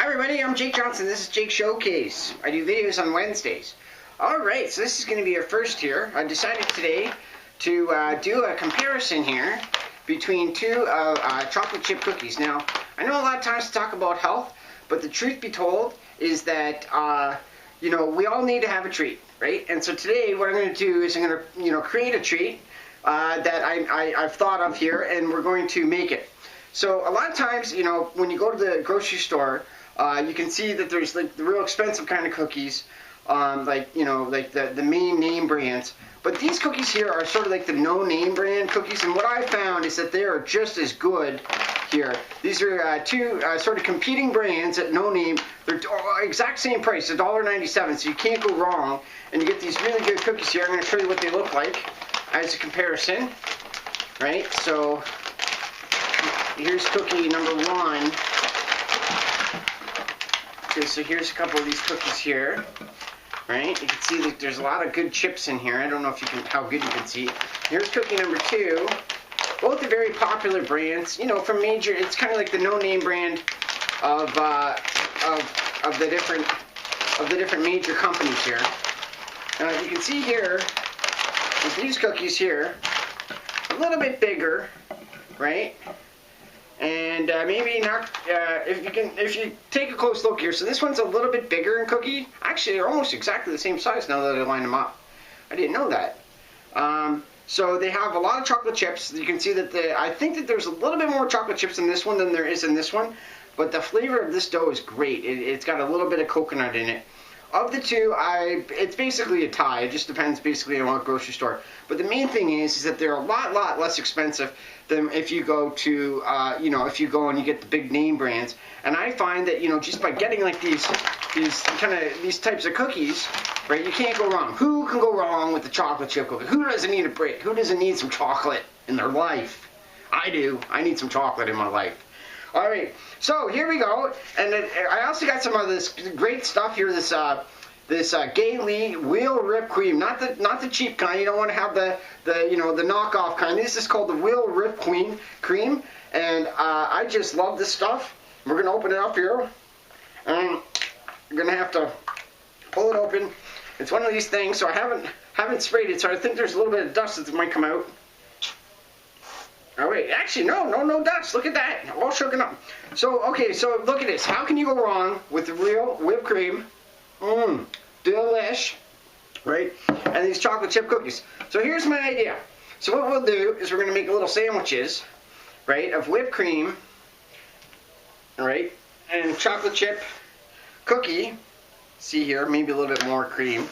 Hi everybody, I'm Jake Johnston. This is Jake Showcase. I do videos on Wednesdays. Alright, so this is going to be our first here. I decided today to do a comparison here between two chocolate chip cookies. Now, I know a lot of times to talk about health, but the truth be told is that, you know, we all need to have a treat, right? And so today what I'm going to do is I'm going to, you know, create a treat that I've thought of here, and we're going to make it. So a lot of times, you know, when you go to the grocery store, you can see that there's like the real expensive kind of cookies, like, you know, like the main name brands. But these cookies here are sort of like the no-name brand cookies, and what I found is that they are just as good here. These are two sort of competing brands at no name. They're exact same price, $1.97, so you can't go wrong. And you get these really good cookies here. I'm going to show you what they look like as a comparison, right? So here's cookie number one. Okay, so here's a couple of these cookies here, right? You can see that there's a lot of good chips in here. I don't know if you can, how good you can see. Here's cookie number two. Both are very popular brands, you know, from major. It's kind of like the no-name brand of the different major companies here. You can see here with these cookies here, a little bit bigger, right? And maybe not, if you take a close look here, so this one's a little bit bigger in cookie. Actually, they're almost exactly the same size now that I line them up. I didn't know that. So they have a lot of chocolate chips. You can see that I think that there's a little bit more chocolate chips in this one than there is in this one. But the flavor of this dough is great. It's got a little bit of coconut in it. Of the two, it's basically a tie. It just depends basically on what grocery store. But the main thing is that they're a lot less expensive than if you go to, you know, if you go and you get the big name brands. And I find that, you know, just by getting like these types of cookies, right, you can't go wrong. Who can go wrong with the chocolate chip cookie? Who doesn't need a break? Who doesn't need some chocolate in their life? I do. I need some chocolate in my life. Alright, so here we go, and I also got some of this great stuff here, this Gay Wheel Whipped Cream, not the cheap kind. You don't want to have the you know, the knockoff kind. This is called the Wheel Whipped Cream, and I just love this stuff. We're going to open it up here, and you're going to have to pull it open. It's one of these things, so I haven't sprayed it, so I think there's a little bit of dust that might come out. Oh wait, actually no dust. Look at that, all shaken up. So okay, so look at this. How can you go wrong with the real whipped cream? Delish, right? And these chocolate chip cookies. So here's my idea. So what we'll do is we're going to make little sandwiches, right, of whipped cream, right, and chocolate chip cookie. See here, maybe a little bit more cream.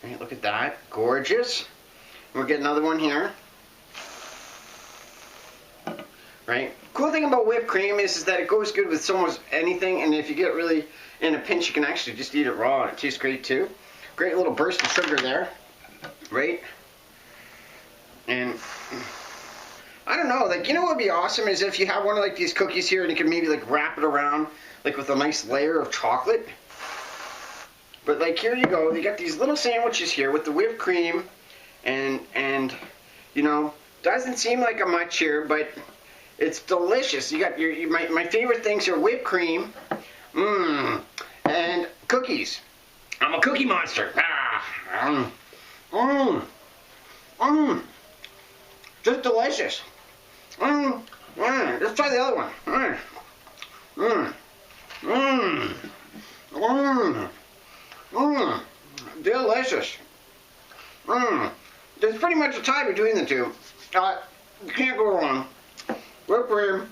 Right, look at that, gorgeous. We'll get another one here. Right? Cool thing about whipped cream is that it goes good with almost anything, and if you get really in a pinch, you can actually just eat it raw, and it tastes great too. Great little burst of sugar there, right? And I don't know, like, you know what would be awesome is if you have one of like these cookies here, and you can maybe like wrap it around like with a nice layer of chocolate. But like here you go, you got these little sandwiches here with the whipped cream, and you know, doesn't seem like a much here, but it's delicious. You got my favorite things are whipped cream, and cookies. I'm a cookie monster. Just delicious. Let's try the other one. Delicious. There's pretty much a tie between the two. You can't go wrong. Whipped cream,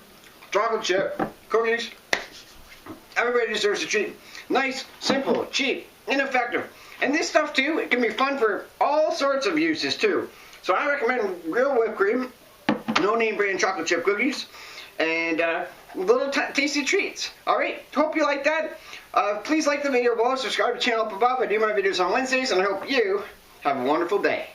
chocolate chip, cookies. Everybody deserves a treat. Nice, simple, cheap, ineffective. And this stuff too, it can be fun for all sorts of uses too. So I recommend real whipped cream, no name brand chocolate chip cookies, and little tasty treats. Alright, hope you like that. Please like the video below, subscribe to the channel up above. I do my videos on Wednesdays, and I hope you have a wonderful day.